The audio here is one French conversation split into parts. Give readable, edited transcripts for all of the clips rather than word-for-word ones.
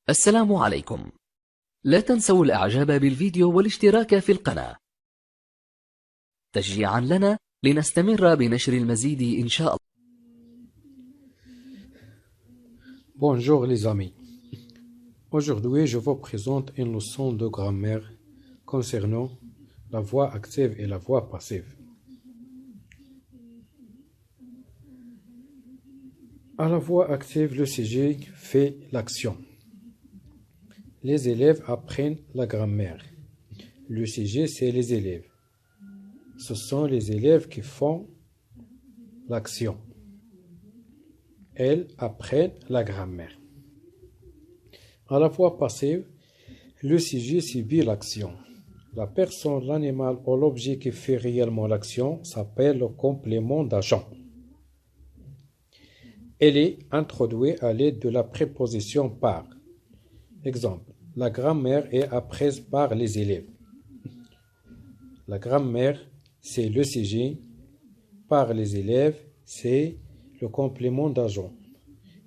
السلام عليكم. لا تنسوا الإعجاب بالفيديو والاشتراك في القناة تشجيعا لنا لنستمر بنشر المزيد إن شاء الله. Bonjour les amis. Aujourd'hui, je vous présente une leçon de grammaire concernant la voix active et la voix passive. À la voix active, le sujet fait l'action. Les élèves apprennent la grammaire. Le sujet, c'est les élèves. Ce sont les élèves qui font l'action. Elles apprennent la grammaire. À la voix passive, le sujet subit l'action. La personne, l'animal ou l'objet qui fait réellement l'action s'appelle le complément d'agent. Elle est introduite à l'aide de la préposition par. Exemple, la grammaire est apprise par les élèves. La grammaire, c'est le sujet. Par les élèves, c'est le complément d'agent.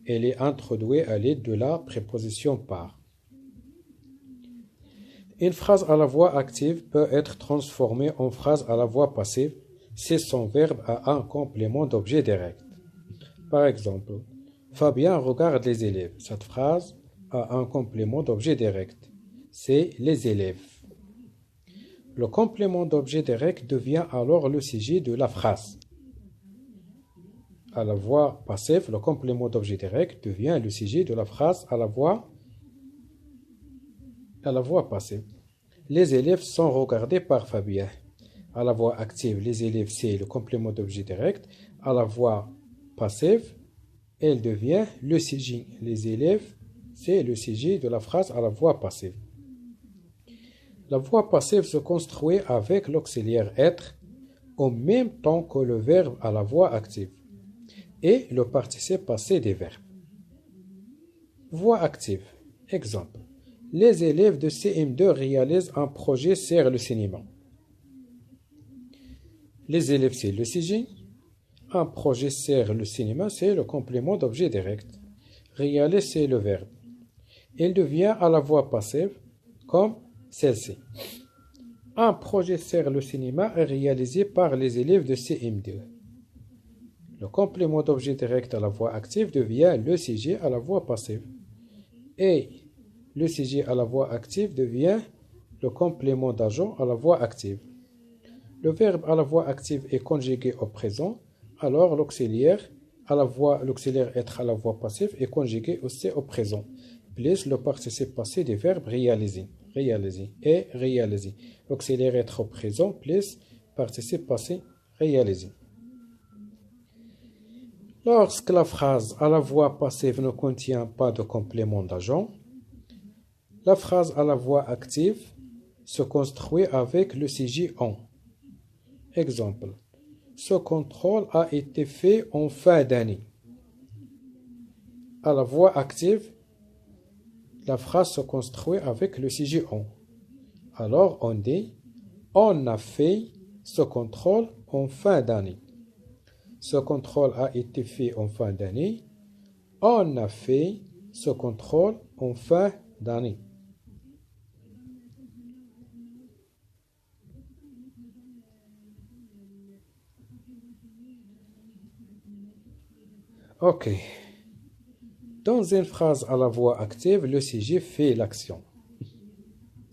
Elle est introduite à l'aide de la préposition par. Une phrase à la voix active peut être transformée en phrase à la voix passive si son verbe a un complément d'objet direct. Par exemple, Fabien regarde les élèves. Cette phrase a un complément d'objet direct. C'est les élèves. Le complément d'objet direct devient alors le sujet de la phrase. À la voix passive, le complément d'objet direct devient le sujet de la phrase à la voix passive. Les élèves sont regardés par Fabien. À la voix active, les élèves, c'est le complément d'objet direct. À la voix passive, elle devient le sujet. Les élèves, c'est le sujet de la phrase à la voix passive. La voix passive se construit avec l'auxiliaire être en même temps que le verbe à la voix active et le participe passé des verbes. Voix active. Exemple. Les élèves de CM2 réalisent un projet sur le cinéma. Les élèves, c'est le sujet. Un projet sur le cinéma, c'est le complément d'objet direct. Réaliser, c'est le verbe. Il devient à la voix passive comme celle-ci. Un projet sur le cinéma est réalisé par les élèves de CM2. Le complément d'objet direct à la voix active devient le sujet à la voix passive. Et le sujet à la voix active devient le complément d'agent à la voix active. Le verbe à la voix active est conjugué au présent, alors l'auxiliaire être à la voix passive est conjugué aussi au présent, plus le participe passé des verbes réaliser et réaliser. L'auxiliaire être au présent plus participe passé réaliser. Lorsque la phrase à la voix passive ne contient pas de complément d'agent, la phrase à la voix active se construit avec le sujet en. Exemple. Ce contrôle a été fait en fin d'année. À la voix active, la phrase se construit avec le sujet en. Alors on dit on a fait ce contrôle en fin d'année. Ce contrôle a été fait en fin d'année. On a fait ce contrôle en fin d'année. Ok. Dans une phrase à la voix active, le sujet fait l'action.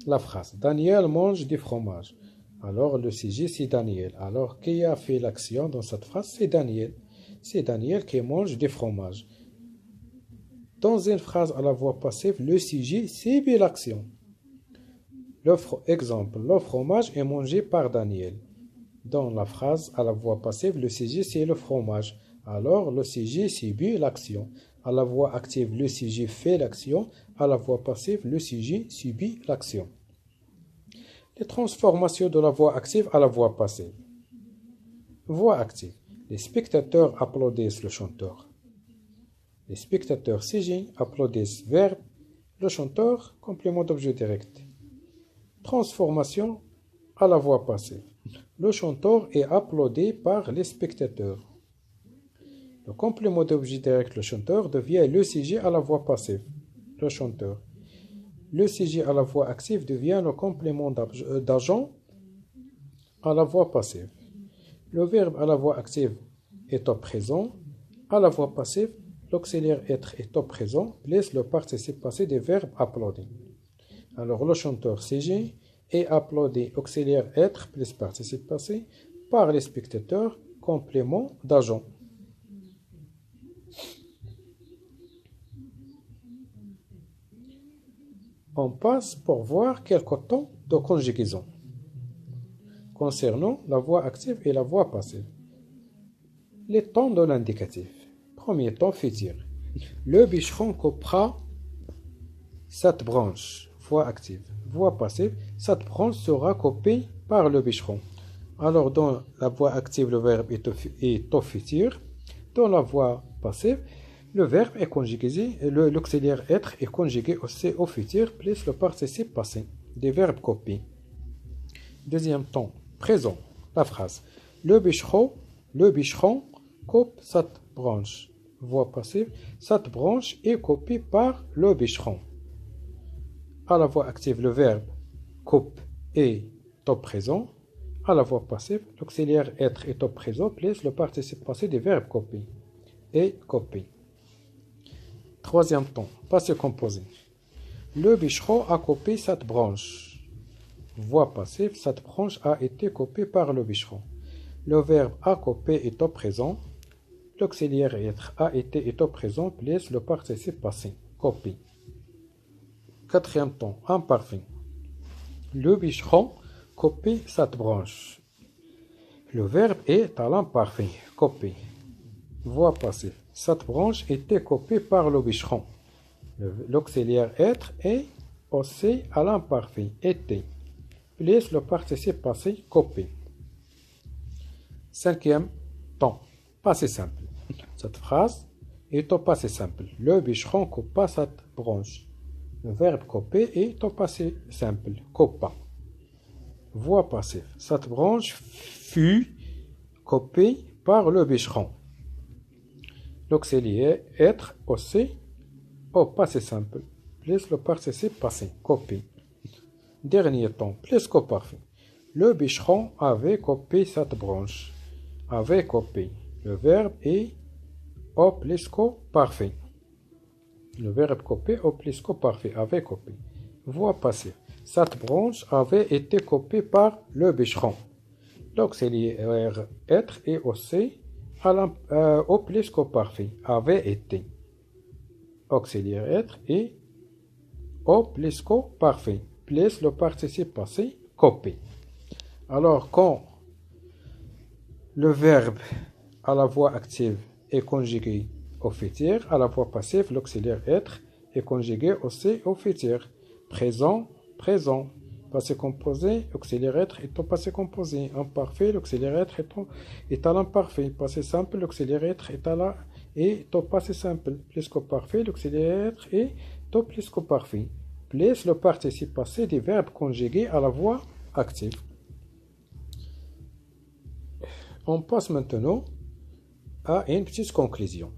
La phrase Daniel mange du fromage. Alors le sujet c'est Daniel. Alors qui a fait l'action dans cette phrase? C'est Daniel. C'est Daniel qui mange du fromage. Dans une phrase à la voix passive, le sujet subit l'action. Exemple, le fromage est mangé par Daniel. Dans la phrase à la voix passive, le sujet c'est le fromage. Alors le sujet subit l'action. À la voix active, le sujet fait l'action. À la voix passive, le sujet subit l'action. Les transformations de la voix active à la voix passive. Voix active. Les spectateurs applaudissent le chanteur. Les spectateurs sujet applaudissent verbe. Le chanteur, complément d'objet direct. Transformation à la voix passive. Le chanteur est applaudi par les spectateurs. Le complément d'objet direct, le chanteur, devient le sujet à la voix passive. Le chanteur. le sujet à la voix active devient le complément d'agent à la voix passive. Le verbe à la voix active est au présent. À la voix passive, l'auxiliaire être est au présent, plus le participe passé des verbes applaudis. Alors le chanteur sujet est applaudi auxiliaire être plus participe passé par les spectateurs, complément d'agent. On passe pour voir quelques temps de conjugaison concernant la voix active et la voix passive. Les temps de l'indicatif. Premier temps, futur. Le bûcheron coupera cette branche. Voix active. Voix passive. Cette branche sera coupée par le bûcheron. Alors, dans la voix active, le verbe est au futur. Dans la voix passive, le verbe est conjugué, l'auxiliaire être est conjugué aussi au futur, plus le participe passé des verbes copiés. Deuxième temps, présent. La phrase. Le bûcheron coupe cette branche. Voix passive. Cette branche est coupée par le bûcheron. À la voix active, le verbe coupe est au présent. À la voix passive, l'auxiliaire être est au présent, plus le participe passé des verbes copiés et copié. Troisième temps, passé composé. Le bûcheron a coupé cette branche. Voix passive, cette branche a été coupée par le bûcheron. Le verbe a coupé est au présent. L'auxiliaire être a été est au présent, plus le participe passé, copie. Quatrième temps, imparfait. Le bûcheron coupe cette branche. Le verbe est à l'imparfait, couper. Voix passive. Cette branche était coupée par le bûcheron. L'auxiliaire être est aussi à l'imparfait, était. Plus le participe passé, coupé. Cinquième temps, passé simple. Cette phrase est au passé simple. Le bûcheron coupa cette branche. Le verbe couper est au passé simple, coupa. Voix passive. Cette branche fut coupée par le bûcheron. L'auxiliaire être aussi au passé simple, plus le participe passé, coupé. Dernier temps, plus qu'au parfait. Le bûcheron avait coupé cette branche. Avait coupé. Le verbe est au plus qu'au parfait. Le verbe couper au plus qu'au parfait, avait coupé. Voix passive. Cette branche avait été coupée par le bûcheron. L'auxiliaire être est aussi au plus qu'au parfait, avait été. Auxiliaire être et au plus qu'au parfait, plus le participe passé, coupé. Alors, quand le verbe à la voix active est conjugué au futur, à la voix passive, l'auxiliaire être est conjugué aussi au futur. Présent, présent. Passé composé, auxiliaire être est au passé composé. Imparfait, l'auxiliaire être est à l'imparfait. Passé simple, l'auxiliaire être est au passé simple. Plus qu'au parfait, l'auxiliaire être est au plus qu'au parfait. Plus le participe passé des verbes conjugués à la voix active. On passe maintenant à une petite conclusion.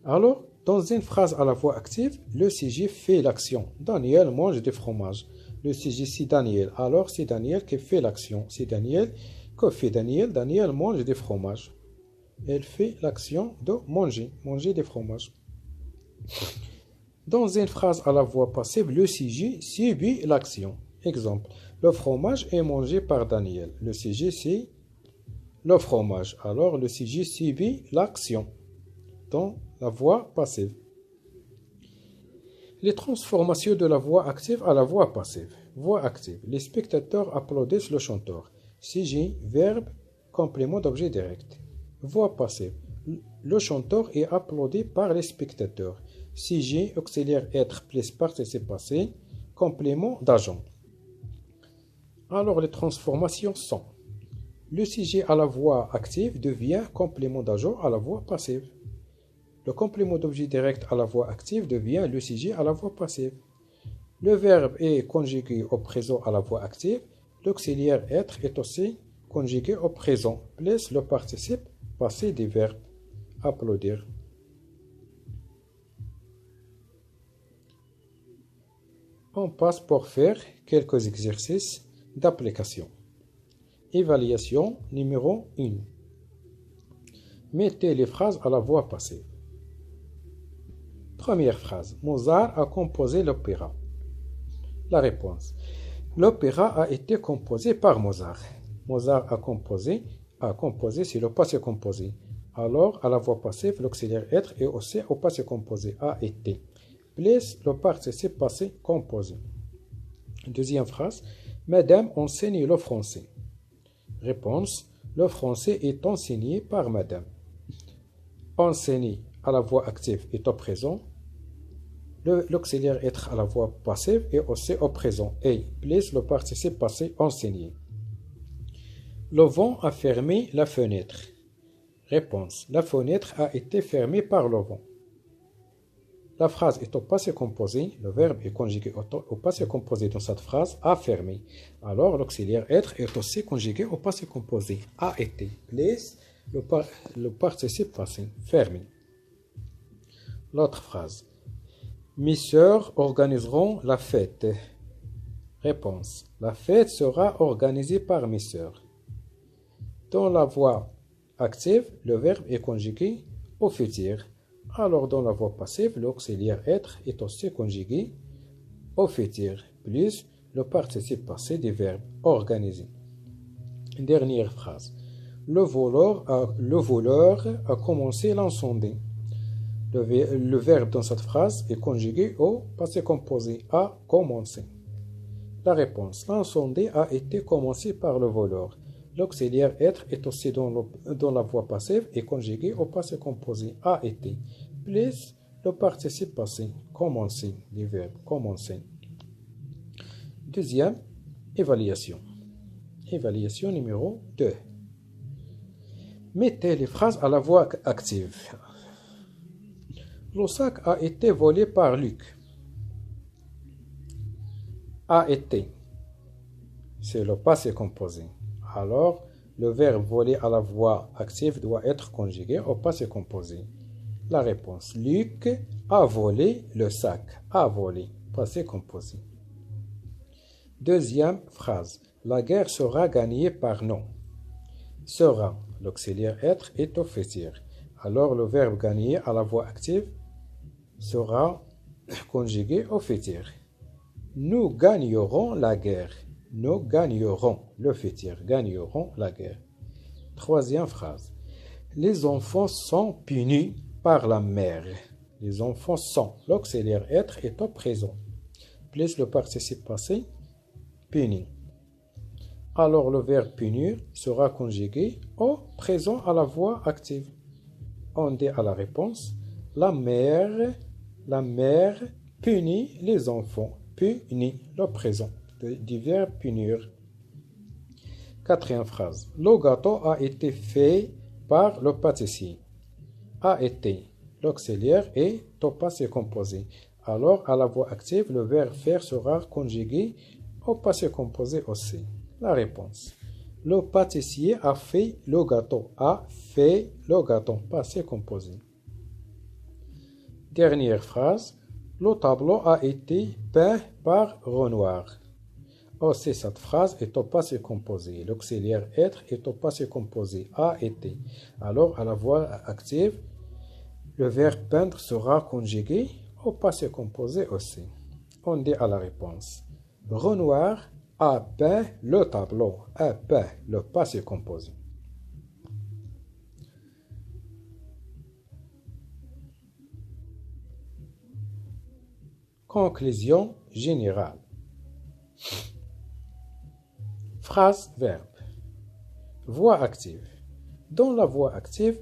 Alors, dans une phrase à la voix active, le sujet fait l'action. Daniel mange du fromage. Le sujet c'est Daniel. Alors c'est Daniel qui fait l'action. C'est Daniel. Que fait Daniel? Daniel mange du fromage. Elle fait l'action de manger. Manger du fromage. Dans une phrase à la voix passive, le sujet subit l'action. Exemple. Le fromage est mangé par Daniel. Le sujet c'est le fromage. Alors le sujet subit l'action. Dans la voix passive. Les transformations de la voix active à la voix passive. Voix active. Les spectateurs applaudissent le chanteur. Sujet, verbe, complément d'objet direct. Voix passive. Le chanteur est applaudi par les spectateurs. Sujet, auxiliaire être plus participe passé, complément d'agent. Alors les transformations sont: le sujet à la voix active devient complément d'agent à la voix passive. Le complément d'objet direct à la voix active devient le sujet à la voix passive. Le verbe est conjugué au présent à la voix active. L'auxiliaire être est aussi conjugué au présent, plus le participe passé des verbes. Applaudir. On passe pour faire quelques exercices d'application. Évaluation numéro 1. Mettez les phrases à la voix passive. Première phrase. Mozart a composé l'opéra. La réponse. L'opéra a été composé par Mozart. Mozart a composé, c'est le passé composé. Alors, à la voix passive, l'auxiliaire être est aussi au passé composé, a été. Plus le participe passé composé. Deuxième phrase. Madame enseigne le français. Réponse. Le français est enseigné par Madame. Enseigner à la voix active est au présent. L'auxiliaire être à la voix passive est aussi au présent. Et plus le participe passé enseigné. Le vent a fermé la fenêtre. Réponse. La fenêtre a été fermée par le vent. La phrase est au passé composé. Le verbe est conjugué au passé composé dans cette phrase, a fermé. Alors, l'auxiliaire être est aussi conjugué au passé composé, a été. Plus le participe passé, fermé. L'autre phrase. Mes sœurs organiseront la fête. Réponse. La fête sera organisée par mes sœurs. Dans la voix active, le verbe est conjugué au futur. Alors, dans la voix passive, l'auxiliaire être est aussi conjugué au futur, plus le participe passé du verbe organiser. Dernière phrase. Le voleur a commencé l'incendie. Le verbe dans cette phrase est conjugué au passé composé, a commencé. La réponse. L'incendie a été commencé par le voleur. L'auxiliaire être est aussi dans la voix passive et conjugué au passé composé, a été. Plus le participe passé, commencer, du verbe commencer. Deuxième, évaluation. Évaluation numéro 2. Mettez les phrases à la voix active. Le sac a été volé par Luc. A été. C'est le passé composé. Alors, le verbe voler à la voix active doit être conjugué au passé composé. La réponse. Luc a volé le sac. A volé. Passé composé. Deuxième phrase. La guerre sera gagnée par non. Sera. L'auxiliaire être est au futur. Alors, le verbe gagner à la voix active sera conjugué au futur. Nous gagnerons la guerre. Nous gagnerons, le futur, gagneront la guerre. Troisième phrase. Les enfants sont punis par la mère. Les enfants sont. L'auxiliaire être est au présent. Plus le participe passé, puni. Alors le verbe punir sera conjugué au présent à la voix active. On dit à la réponse. La mère punit les enfants. Punit, le présent. Du verbe punir. Quatrième phrase. Le gâteau a été fait par le pâtissier. A été. L'auxiliaire est au passé composé. Alors, à la voix active, le verbe faire sera conjugué au passé composé aussi. La réponse. Le pâtissier a fait le gâteau. A fait le gâteau. Passé composé. Dernière phrase. Le tableau a été peint par Renoir. Aussi, cette phrase est au passé composé. L'auxiliaire être est au passé composé. A été. Alors, à la voix active, le verbe peindre sera conjugué au passé composé aussi. On dit à la réponse. Renoir a peint le tableau. A peint le passé composé. Conclusion générale. Phrase, verbe. Voix active. Dans la voix active,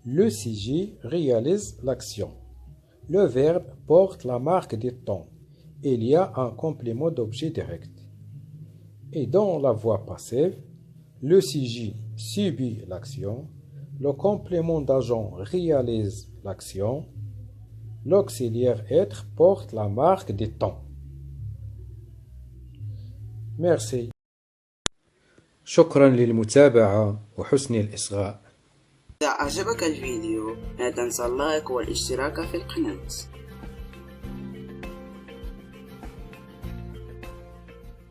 le sujet réalise l'action. Le verbe porte la marque du temps. Il y a un complément d'objet direct. Et dans la voix passive, le sujet subit l'action. Le complément d'agent réalise l'action. L'auxiliaire être porte la marque du temps. Merci. شكرا للمتابعة وحسن الإصغاء. إذا أعجبك الفيديو لا تنسى اللايك والاشتراك في القناة.